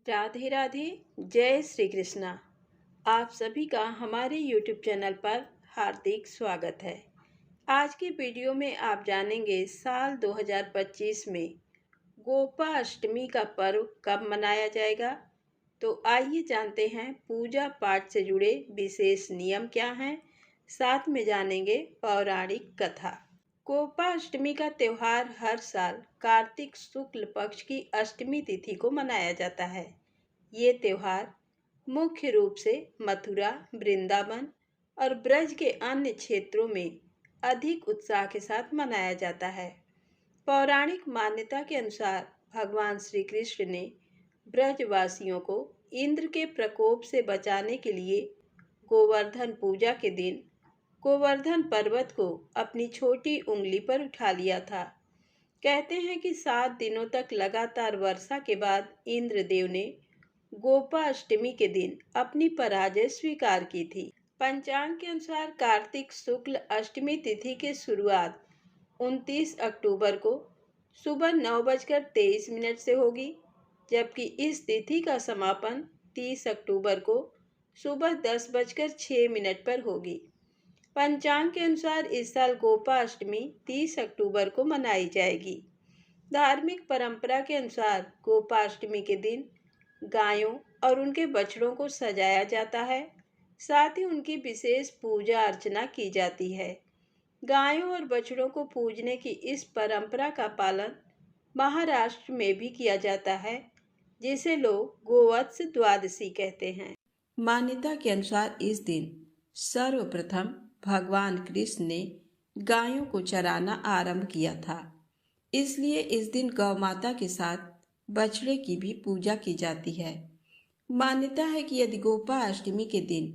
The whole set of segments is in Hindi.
राधे राधे। जय श्री कृष्णा। आप सभी का हमारे YouTube चैनल पर हार्दिक स्वागत है। आज की वीडियो में आप जानेंगे साल 2025 में गोपाष्टमी का पर्व कब मनाया जाएगा। तो आइए जानते हैं पूजा पाठ से जुड़े विशेष नियम क्या हैं, साथ में जानेंगे पौराणिक कथा। गोपाष्टमी का त्योहार हर साल कार्तिक शुक्ल पक्ष की अष्टमी तिथि को मनाया जाता है। ये त्योहार मुख्य रूप से मथुरा, वृंदावन और ब्रज के अन्य क्षेत्रों में अधिक उत्साह के साथ मनाया जाता है। पौराणिक मान्यता के अनुसार भगवान श्री कृष्ण ने ब्रजवासियों को इंद्र के प्रकोप से बचाने के लिए गोवर्धन पूजा के दिन गोवर्धन पर्वत को अपनी छोटी उंगली पर उठा लिया था। कहते हैं कि 7 दिनों तक लगातार वर्षा के बाद इंद्रदेव ने गोपाष्टमी के दिन अपनी पराजय स्वीकार की थी। पंचांग के अनुसार कार्तिक शुक्ल अष्टमी तिथि की शुरुआत 29 अक्टूबर को सुबह 9:23 से होगी, जबकि इस तिथि का समापन 30 अक्टूबर को सुबह 10:06 पर होगी। पंचांग के अनुसार इस साल गोपाष्टमी 30 अक्टूबर को मनाई जाएगी। धार्मिक परंपरा के अनुसार गोपाष्टमी के दिन गायों और उनके बछड़ों को सजाया जाता है, साथ ही उनकी विशेष पूजा अर्चना की जाती है। गायों और बछड़ों को पूजने की इस परंपरा का पालन महाराष्ट्र में भी किया जाता है, जिसे लोग गोवत्स द्वादशी कहते हैं। मान्यता के अनुसार इस दिन सर्वप्रथम भगवान कृष्ण ने गायों को चराना आरंभ किया था, इसलिए इस दिन गौ माता के साथ बछड़े की भी पूजा की जाती है। मान्यता है कि यदि गोपाष्टमी के दिन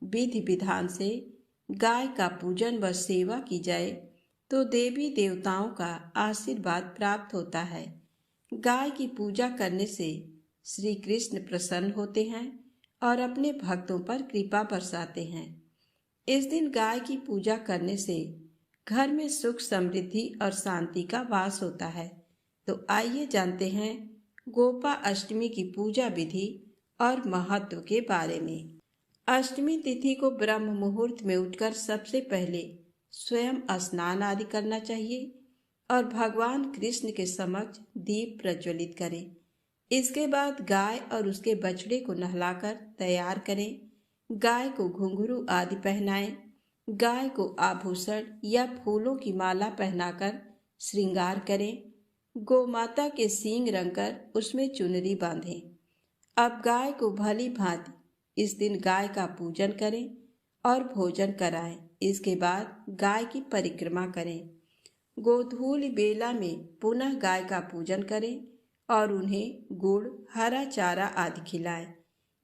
विधि विधान से गाय का पूजन व सेवा की जाए तो देवी देवताओं का आशीर्वाद प्राप्त होता है। गाय की पूजा करने से श्री कृष्ण प्रसन्न होते हैं और अपने भक्तों पर कृपा बरसाते हैं। इस दिन गाय की पूजा करने से घर में सुख समृद्धि और शांति का वास होता है। तो आइए जानते हैं गोपा अष्टमी की पूजा विधि और महत्व के बारे में। अष्टमी तिथि को ब्रह्म मुहूर्त में उठकर सबसे पहले स्वयं स्नान आदि करना चाहिए और भगवान कृष्ण के समक्ष दीप प्रज्वलित करें। इसके बाद गाय और उसके बछड़े को नहलाकर तैयार करें। गाय को घुंघरू आदि पहनाएं। गाय को आभूषण या फूलों की माला पहनाकर श्रृंगार करें। गोमाता के सींग रंगकर उसमें चुनरी बांधें। अब गाय को भली भांति इस दिन गाय का पूजन करें और भोजन कराएं। इसके बाद गाय की परिक्रमा करें। गोधूलि बेला में पुनः गाय का पूजन करें और उन्हें गुड़, हरा चारा आदि खिलाएं।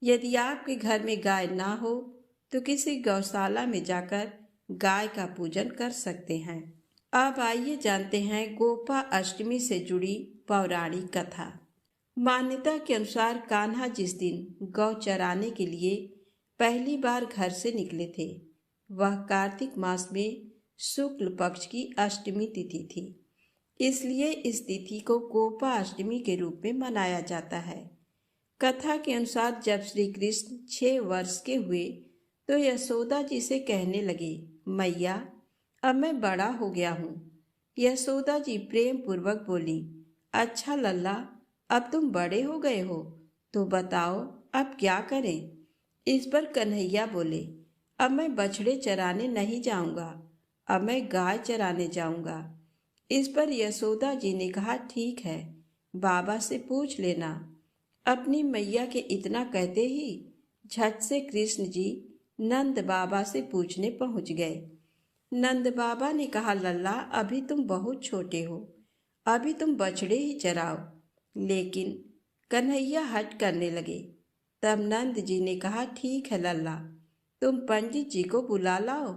यदि आपके घर में गाय ना हो तो किसी गौशाला में जाकर गाय का पूजन कर सकते हैं। अब आइए जानते हैं गोपा अष्टमी से जुड़ी पौराणिक कथा। मान्यता के अनुसार कान्हा जिस दिन गौ चराने के लिए पहली बार घर से निकले थे, वह कार्तिक मास में शुक्ल पक्ष की अष्टमी तिथि थी। इसलिए इस तिथि को गोपा अष्टमी के रूप में मनाया जाता है। कथा के अनुसार जब श्री कृष्ण 6 वर्ष के हुए तो यशोदा जी से कहने लगे, मैया अब मैं बड़ा हो गया हूँ। यशोदा जी प्रेम पूर्वक बोली, अच्छा लल्ला, अब तुम बड़े हो गए हो तो बताओ अब क्या करें। इस पर कन्हैया बोले, अब मैं बछड़े चराने नहीं जाऊंगा, अब मैं गाय चराने जाऊंगा। इस पर यशोदा जी ने कहा, ठीक है, बाबा से पूछ लेना। अपनी मैया के इतना कहते ही झट से कृष्ण जी नंद बाबा से पूछने पहुंच गए। नंद बाबा ने कहा, लल्ला अभी तुम बहुत छोटे हो, अभी तुम बछड़े ही चराओ। लेकिन कन्हैया हट करने लगे। तब नंद जी ने कहा, ठीक है लल्ला, तुम पंडित जी को बुला लाओ,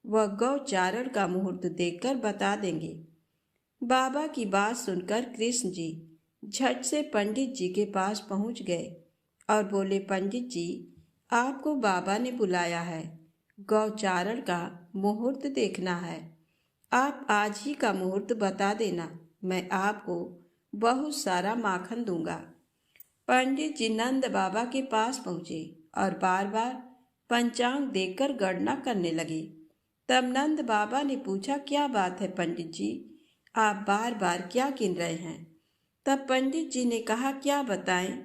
वह गौ चारण का मुहूर्त देखकर बता देंगे। बाबा की बात सुनकर कृष्ण जी झट से पंडित जी के पास पहुंच गए और बोले, पंडित जी आपको बाबा ने बुलाया है, गौचारण का मुहूर्त देखना है। आप आज ही का मुहूर्त बता देना, मैं आपको बहुत सारा माखन दूंगा। पंडित जी नंद बाबा के पास पहुंचे और बार बार पंचांग देखकर गणना करने लगे। तब नंद बाबा ने पूछा, क्या बात है पंडित जी, आप बार बार क्या गिन रहे हैं? तब पंडित जी ने कहा, क्या बताएं,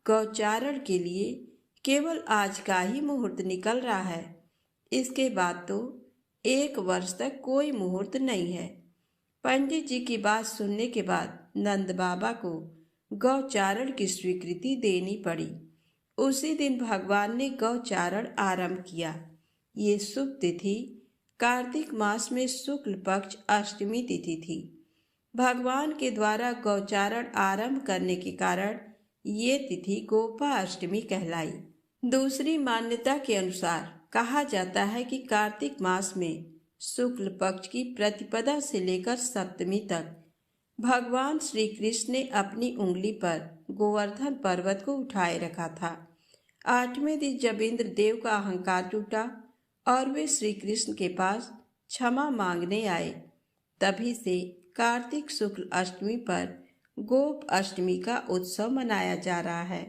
गौचारण के लिए केवल आज का ही मुहूर्त निकल रहा है, इसके बाद तो 1 वर्ष तक कोई मुहूर्त नहीं है। पंडित जी की बात सुनने के बाद नंद बाबा को गौचारण की स्वीकृति देनी पड़ी। उसी दिन भगवान ने गौचारण आरंभ किया। ये शुभ तिथि कार्तिक मास में शुक्ल पक्ष अष्टमी तिथि थी। भगवान के द्वारा गौचारण आरंभ करने के कारण ये तिथि गोपाष्टमी कहलाई। दूसरी मान्यता के अनुसार कहा जाता है कि कार्तिक मास में शुक्ल पक्ष की प्रतिपदा से लेकर सप्तमी तक भगवान श्री कृष्ण ने अपनी उंगली पर गोवर्धन पर्वत को उठाए रखा था। 8वें दिन जब इंद्रदेव का अहंकार टूटा और वे श्री कृष्ण के पास क्षमा मांगने आए, तभी से कार्तिक शुक्ल अष्टमी पर गोप अष्टमी का उत्सव मनाया जा रहा है।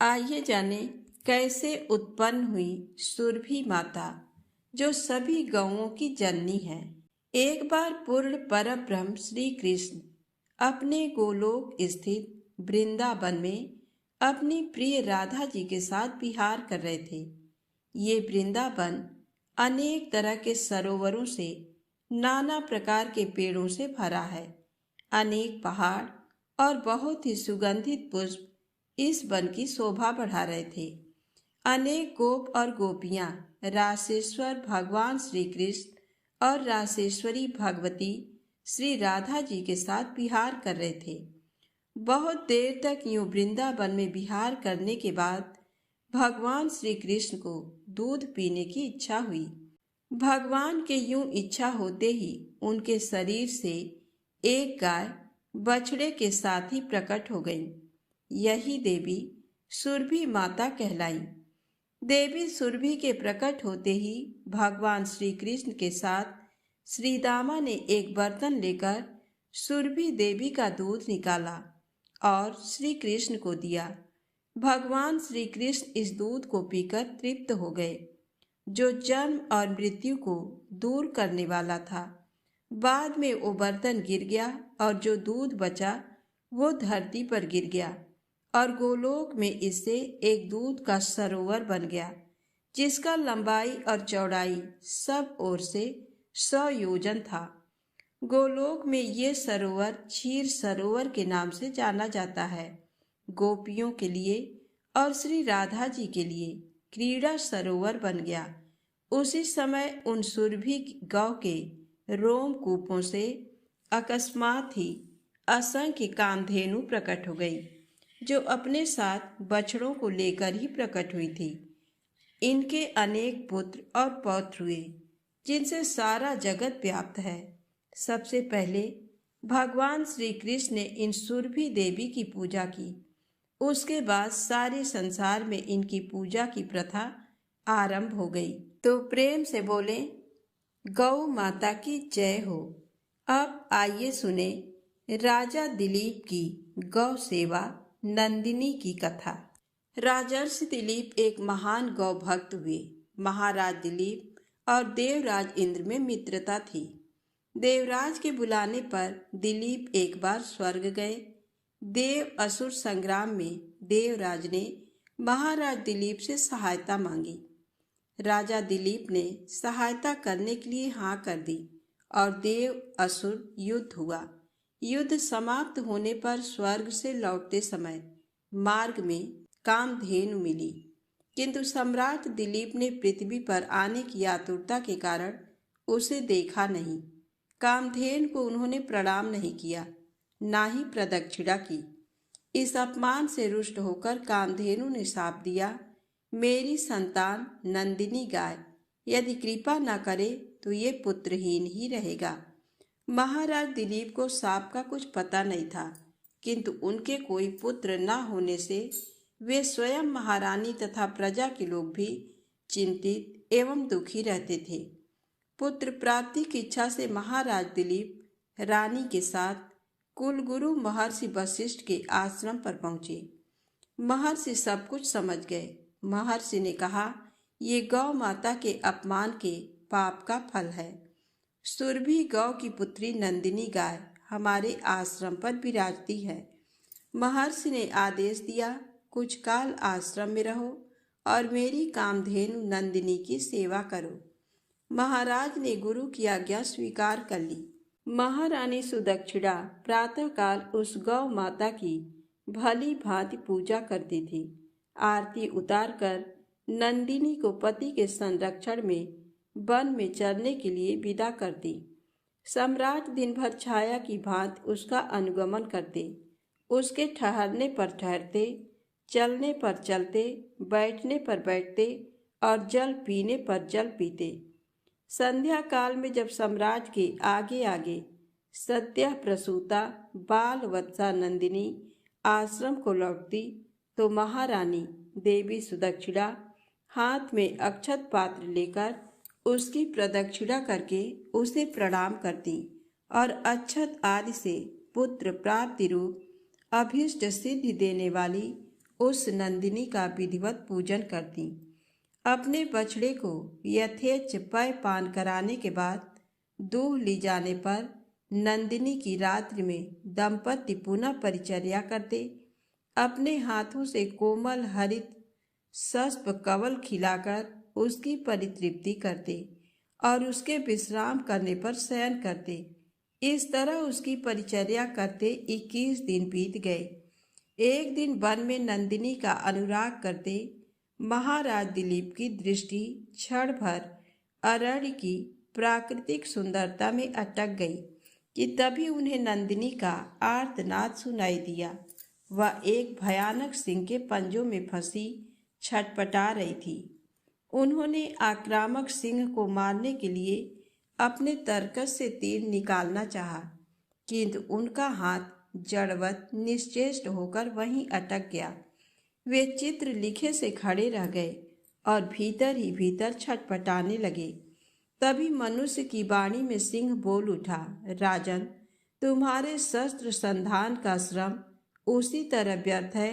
आइए जाने कैसे उत्पन्न हुई सुरभि माता, जो सभी गौओं की जननी है। एक बार पूर्ण परब्रह्म श्री कृष्ण अपने गोलोक स्थित वृंदावन में अपनी प्रिय राधा जी के साथ विहार कर रहे थे। ये वृंदावन अनेक तरह के सरोवरों से, नाना प्रकार के पेड़ों से भरा है। अनेक पहाड़ और बहुत ही सुगंधित पुष्प इस वन की शोभा बढ़ा रहे थे। अनेक गोप और गोपियां रासेश्वर भगवान श्री कृष्ण और रासेश्वरी भगवती श्री राधा जी के साथ विहार कर रहे थे। बहुत देर तक यूं वृंदावन में विहार करने के बाद भगवान श्री कृष्ण को दूध पीने की इच्छा हुई। भगवान के यूं इच्छा होते ही उनके शरीर से एक गाय बछड़े के साथ ही प्रकट हो गई। यही देवी सुरभि माता कहलाई। देवी सुरभि के प्रकट होते ही भगवान श्री कृष्ण के साथ श्री दामा ने एक बर्तन लेकर सुरभि देवी का दूध निकाला और श्री कृष्ण को दिया। भगवान श्री कृष्ण इस दूध को पीकर तृप्त हो गए, जो जन्म और मृत्यु को दूर करने वाला था। बाद में वो बर्तन गिर गया और जो दूध बचा वो धरती पर गिर गया और गोलोक में इससे एक दूध का सरोवर बन गया, जिसका लंबाई और चौड़ाई सब ओर से 100 योजन था। गोलोक में ये सरोवर क्षीर सरोवर के नाम से जाना जाता है। गोपियों के लिए और श्री राधा जी के लिए क्रीड़ा सरोवर बन गया। उसी समय उन सुरभि गौ के रोमकूपों से अकस्मात ही असंख्य कामधेनु प्रकट हो गई, जो अपने साथ बछड़ों को लेकर ही प्रकट हुई थी। इनके अनेक पुत्र और पौत्र हुए, जिनसे सारा जगत व्याप्त है। सबसे पहले भगवान श्री कृष्ण ने इन सुरभि देवी की पूजा की। उसके बाद सारे संसार में इनकी पूजा की प्रथा आरंभ हो गई। तो प्रेम से बोले, गौ माता की जय हो। अब आइए सुने राजा दिलीप की गौ सेवा नंदिनी की कथा। राजर्षि दिलीप एक महान गौ भक्त हुए। महाराज दिलीप और देवराज इंद्र में मित्रता थी। देवराज के बुलाने पर दिलीप एक बार स्वर्ग गए। देव असुर संग्राम में देवराज ने महाराज दिलीप से सहायता मांगी। राजा दिलीप ने सहायता करने के लिए हाँ कर दी और देव असुर युद्ध हुआ। युद्ध समाप्त होने पर स्वर्ग से लौटते समय मार्ग में कामधेनु मिली, किंतु सम्राट दिलीप ने पृथ्वी पर आने की आतुरता के कारण उसे देखा नहीं। कामधेनु को उन्होंने प्रणाम नहीं किया, ना ही प्रदक्षिणा की। इस अपमान से रुष्ट होकर कामधेनु ने शाप दिया, मेरी संतान नंदिनी गाय यदि कृपा न करे तो ये पुत्रहीन ही रहेगा। महाराज दिलीप को शाप का कुछ पता नहीं था, किंतु उनके कोई पुत्र न होने से वे स्वयं महारानी तथा प्रजा के लोग भी चिंतित एवं दुखी रहते थे। पुत्र प्राप्ति की इच्छा से महाराज दिलीप रानी के साथ कुलगुरु महर्षि वशिष्ठ के आश्रम पर पहुंचे। महर्षि सब कुछ समझ गए। महर्षि ने कहा, ये गौ माता के अपमान के पाप का फल है। सुरभि गौ की पुत्री नंदिनी गाय हमारे आश्रम पर विराजती है। महर्षि ने आदेश दिया, कुछ काल आश्रम में रहो और मेरी कामधेनु नंदिनी की सेवा करो। महाराज ने गुरु की आज्ञा स्वीकार कर ली। महारानी सुदक्षिणा प्रातःकाल उस गौ माता की भली भांति पूजा करती थी। आरती उतारकर नंदिनी को पति के संरक्षण में वन में चरने के लिए विदा करती। सम्राट दिन भर छाया की भांति उसका अनुगमन करते, उसके ठहरने पर ठहरते, चलने पर चलते, बैठने पर बैठते और जल पीने पर जल पीते। संध्या काल में जब सम्राट के आगे आगे सद्यः प्रसूता बाल वत्सा नंदिनी आश्रम को लौटती तो महारानी देवी सुदक्षिणा हाथ में अक्षत पात्र लेकर उसकी प्रदक्षिणा करके उसे प्रणाम करती और अक्षत आदि से पुत्र प्राप्ति रूप अभीष्ट सिद्धि देने वाली उस नंदिनी का विधिवत पूजन करती। अपने बछड़े को यथेच्छ पय पान कराने के बाद दूह ली जाने पर नंदिनी की रात्रि में दंपति पुनः परिचर्या करते, अपने हाथों से कोमल हरित सस्प कवल खिलाकर उसकी परितृप्ति करते और उसके विश्राम करने पर शयन करते। इस तरह उसकी परिचर्या करते 21 दिन बीत गए। एक दिन वन में नंदिनी का अनुराग करते महाराज दिलीप की दृष्टि क्षण भर अरण्य की प्राकृतिक सुंदरता में अटक गई कि तभी उन्हें नंदिनी का आर्तनाद सुनाई दिया। वह एक भयानक सिंह के पंजों में फंसी छटपटा रही थी। उन्होंने आक्रामक सिंह को मारने के लिए अपने तरकस से तीर निकालना चाहा, किंतु उनका हाथ जड़वत निश्चेष्ट होकर वहीं अटक गया। वे चित्र लिखे से खड़े रह गए और भीतर ही भीतर छटपटाने लगे। तभी मनुष्य की वाणी में सिंह बोल उठा, राजन, तुम्हारे शस्त्र संधान का श्रम उसी तरह व्यर्थ है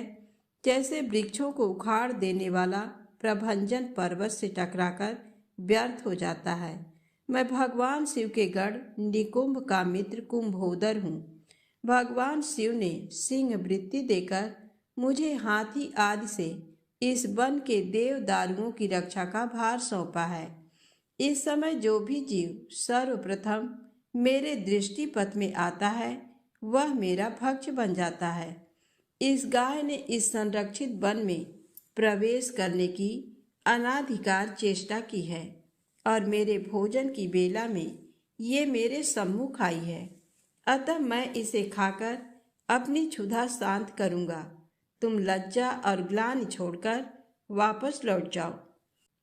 जैसे वृक्षों को उखाड़ देने वाला प्रभंजन पर्वत से टकराकर व्यर्थ हो जाता है। मैं भगवान शिव के गढ़ निकुंभ का मित्र कुंभोदर हूँ। भगवान शिव ने सिंह वृत्ति देकर मुझे हाथी आदि से इस वन के देवदारुओं की रक्षा का भार सौंपा है। इस समय जो भी जीव सर्वप्रथम मेरे दृष्टिपथ में आता है वह मेरा भक्ष बन जाता है। इस गाय ने इस संरक्षित वन में प्रवेश करने की अनाधिकार चेष्टा की है और मेरे भोजन की बेला में ये मेरे सम्मुख आई है। अतः मैं इसे खाकर अपनी क्षुधा शांत करूंगा। तुम लज्जा और ग्लानि छोड़कर वापस लौट जाओ।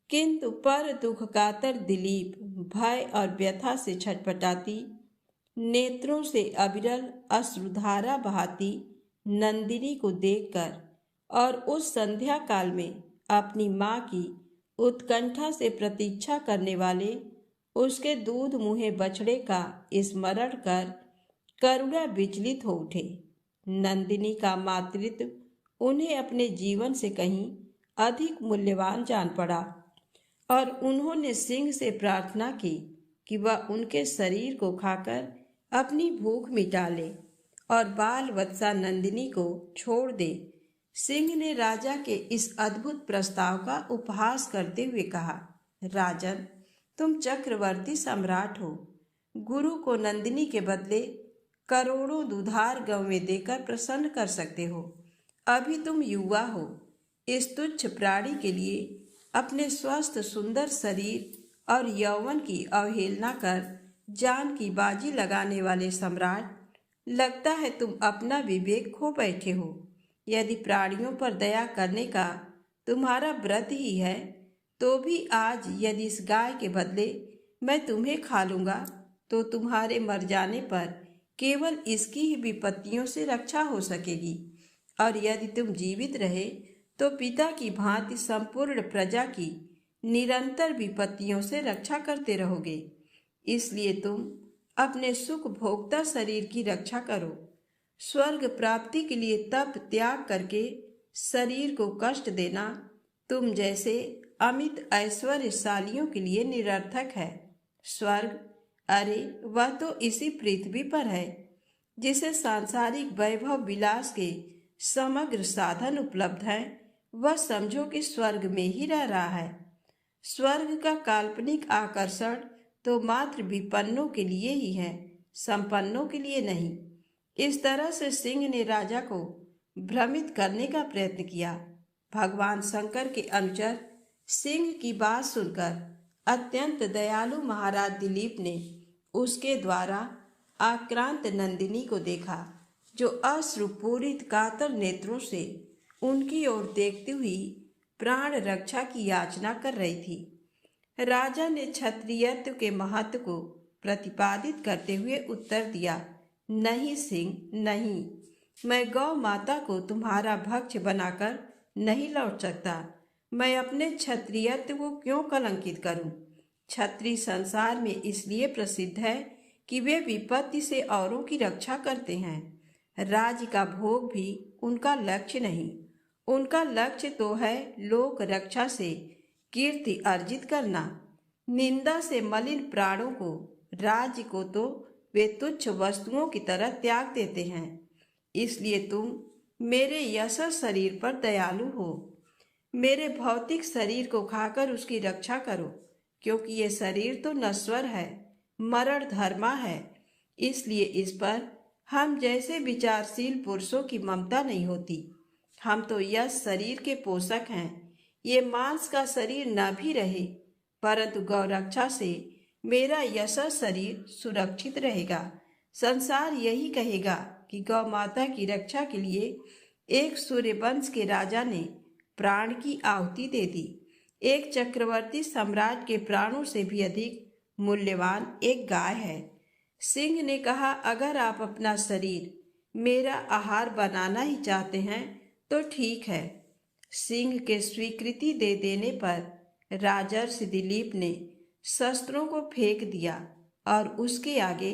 किंतु पर दुख कातर दिलीप भय और व्यथा से छटपटाती, नेत्रों से अविरल अश्रुधारा बहाती नंदिनी को देखकर और उस संध्या काल में अपनी माँ की उत्कंठा से प्रतीक्षा करने वाले उसके दूध मुहे बछड़े का स्मरण कर करुणा विचलित हो उठे। नंदिनी का मातृत्व उन्हें अपने जीवन से कहीं अधिक मूल्यवान जान पड़ा और उन्होंने सिंह से प्रार्थना की कि वह उनके शरीर को खाकर अपनी भूख मिटा ले और बाल वत्सा नंदिनी को छोड़ दे। सिंह ने राजा के इस अद्भुत प्रस्ताव का उपहास करते हुए कहा, राजन, तुम चक्रवर्ती सम्राट हो। गुरु को नंदिनी के बदले करोड़ों दुधार गौवें देकर प्रसन्न कर सकते हो। अभी तुम युवा हो। इस तुच्छ प्राणी के लिए अपने स्वस्थ सुंदर शरीर और यौवन की अवहेलना कर जान की बाजी लगाने वाले सम्राट, लगता है तुम अपना विवेक खो बैठे हो। यदि प्राणियों पर दया करने का तुम्हारा व्रत ही है तो भी आज यदि इस गाय के बदले मैं तुम्हें खा लूँगा तो तुम्हारे मर जाने पर केवल इसकी ही विपत्तियों से रक्षा हो सकेगी, और यदि तुम जीवित रहे तो पिता की भांति संपूर्ण प्रजा की निरंतर विपत्तियों से रक्षा करते रहोगे। इसलिए तुम अपने सुख भोक्ता शरीर की रक्षा करो। स्वर्ग प्राप्ति के लिए तप त्याग करके शरीर को कष्ट देना तुम जैसे अमित ऐश्वर्यशालियों के लिए निरर्थक है। स्वर्ग, अरे वह तो इसी पृथ्वी पर है जिसे सांसारिक वैभव विलास के समग्र साधन उपलब्ध हैं। वह समझो कि स्वर्ग में ही रह रहा है। स्वर्ग का काल्पनिक आकर्षण तो मात्र विपन्नों के लिए ही है, संपन्नों के लिए नहीं। इस तरह से सिंह ने राजा को भ्रमित करने का प्रयत्न किया। भगवान शंकर के अनुचर सिंह की बात सुनकर अत्यंत दयालु महाराज दिलीप ने उसके द्वारा आक्रांत नंदिनी को देखा, जो अश्रुपूरित कातर नेत्रों से उनकी ओर देखती हुई प्राण रक्षा की याचना कर रही थी। राजा ने क्षत्रियत्व के महत्व को प्रतिपादित करते हुए उत्तर दिया, नहीं सिंह, नहीं, मैं गौ माता को तुम्हारा भक्ष बनाकर नहीं लौट सकता। मैं अपने क्षत्रियत्व को क्यों कलंकित करूं? क्षत्रिय संसार में इसलिए प्रसिद्ध है कि वे विपत्ति से औरों की रक्षा करते हैं। राज्य का भोग भी उनका लक्ष्य नहीं, उनका लक्ष्य तो है लोक रक्षा से कीर्ति अर्जित करना। निंदा से मलिन प्राणों को, राज्य को तो वे तुच्छ वस्तुओं की तरह त्याग देते हैं। इसलिए तुम मेरे यशस्वी शरीर पर दयालु हो, मेरे भौतिक शरीर को खाकर उसकी रक्षा करो, क्योंकि ये शरीर तो नश्वर है, मरण धर्मा है। इसलिए इस पर हम जैसे विचारशील पुरुषों की ममता नहीं होती। हम तो यश शरीर के पोषक हैं। ये मांस का शरीर न भी रहे, परंतु गौरक्षा से मेरा यशस्वी शरीर सुरक्षित रहेगा। संसार यही कहेगा कि गौ माता की रक्षा के लिए एक सूर्यवंश के राजा ने प्राण की आहुति दे दी। एक चक्रवर्ती सम्राट के प्राणों से भी अधिक मूल्यवान एक गाय है। सिंह ने कहा, अगर आप अपना शरीर मेरा आहार बनाना ही चाहते हैं तो ठीक है। सिंह के स्वीकृति दे देने पर राजर्षि दिलीप ने शस्त्रों को फेंक दिया और उसके आगे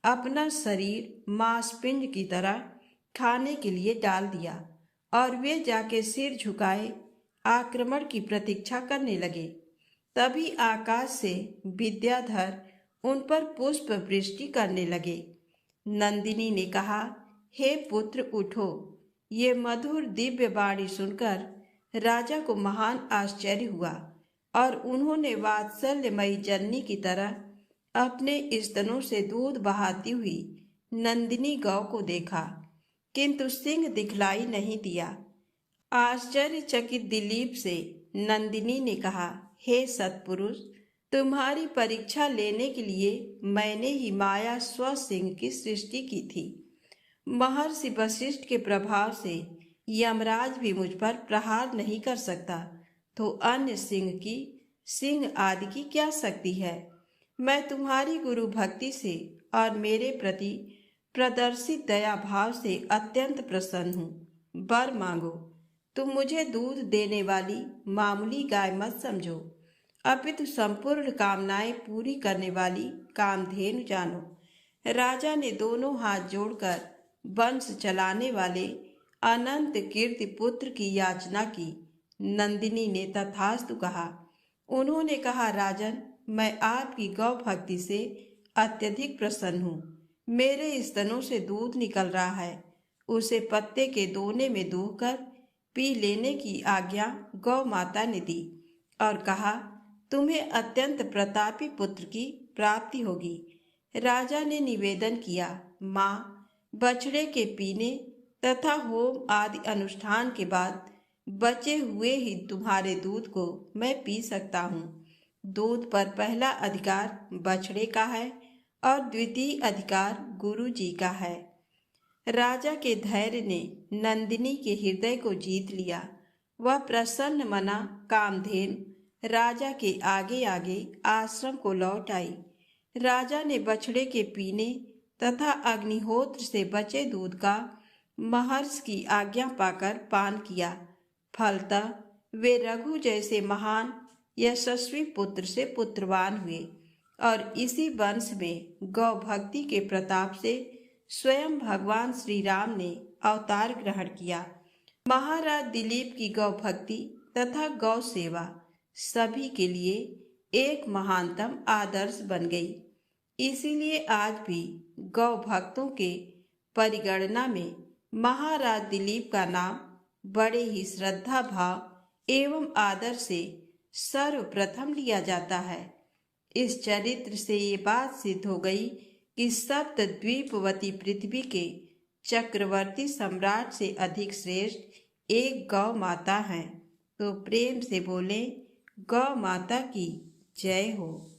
अपना शरीर मांसपिंड की तरह खाने के लिए डाल दिया और वे जाके सिर झुकाए आक्रमण की प्रतीक्षा करने लगे। तभी आकाश से विद्याधर उन पर पुष्प वृष्टि करने लगे। नंदिनी ने कहा, हे पुत्र उठो। ये मधुर दिव्य वाणी सुनकर राजा को महान आश्चर्य हुआ और उन्होंने वात्सल्यमयी जननी की तरह अपने स्तनों से दूध बहाती हुई नंदिनी गौ को देखा, किंतु सिंह दिखलाई नहीं दिया। आश्चर्यचकित दिलीप से नंदिनी ने कहा, हे सत्पुरुष, तुम्हारी परीक्षा लेने के लिए मैंने ही माया स्व सिंह की सृष्टि की थी। महर्षि वशिष्ठ के प्रभाव से यमराज भी मुझ पर प्रहार नहीं कर सकता, तो अन्य सिंह आदि की क्या शक्ति है। मैं तुम्हारी गुरु भक्ति से और मेरे प्रति प्रदर्शित दया भाव से अत्यंत प्रसन्न हूँ। वर मांगो। तुम मुझे दूध देने वाली मामूली गाय मत समझो, अपितु संपूर्ण कामनाएं पूरी करने वाली कामधेनु जानो। राजा ने दोनों हाथ जोड़कर वंश चलाने वाले अनंत कीर्ति पुत्र की याचना की। नंदिनी ने तथास्तु कहा। उन्होंने कहा, राजन, मैं आपकी गौ भक्ति से अत्यधिक प्रसन्न हूँ। मेरे स्तनों से दूध निकल रहा है, उसे पत्ते के दोने में दूहकर पी लेने की आज्ञा गौ माता ने दी और कहा, तुम्हें अत्यंत प्रतापी पुत्र की प्राप्ति होगी। राजा ने निवेदन किया, माँ, बछड़े के पीने तथा होम आदि अनुष्ठान के बाद बचे हुए ही तुम्हारे दूध को मैं पी सकता हूँ। दूध पर पहला अधिकार बछड़े का है और द्वितीय अधिकार गुरु जी का है। राजा के धैर्य ने नंदिनी के हृदय को जीत लिया। वह प्रसन्न मना कामधेनु राजा के आगे आगे आश्रम को लौट आई। राजा ने बछड़े के पीने तथा अग्निहोत्र से बचे दूध का महर्षि की आज्ञा पाकर पान किया। फलतः वे रघु जैसे महान यशस्वी पुत्र से पुत्रवान हुए और इसी वंश में गौ भक्ति के प्रताप से स्वयं भगवान श्री राम ने अवतार ग्रहण किया। महाराज दिलीप की गौ भक्ति तथा गौ सेवा सभी के लिए एक महानतम आदर्श बन गई। इसीलिए आज भी गौ भक्तों के परिगणना में महाराज दिलीप का नाम बड़े ही श्रद्धा भाव एवं आदर से सर्वप्रथम लिया जाता है। इस चरित्र से ये बात सिद्ध हो गई कि सप्त द्वीपवती पृथ्वी के चक्रवर्ती सम्राट से अधिक श्रेष्ठ एक गौ माता है। तो प्रेम से बोले, गौ माता की जय हो।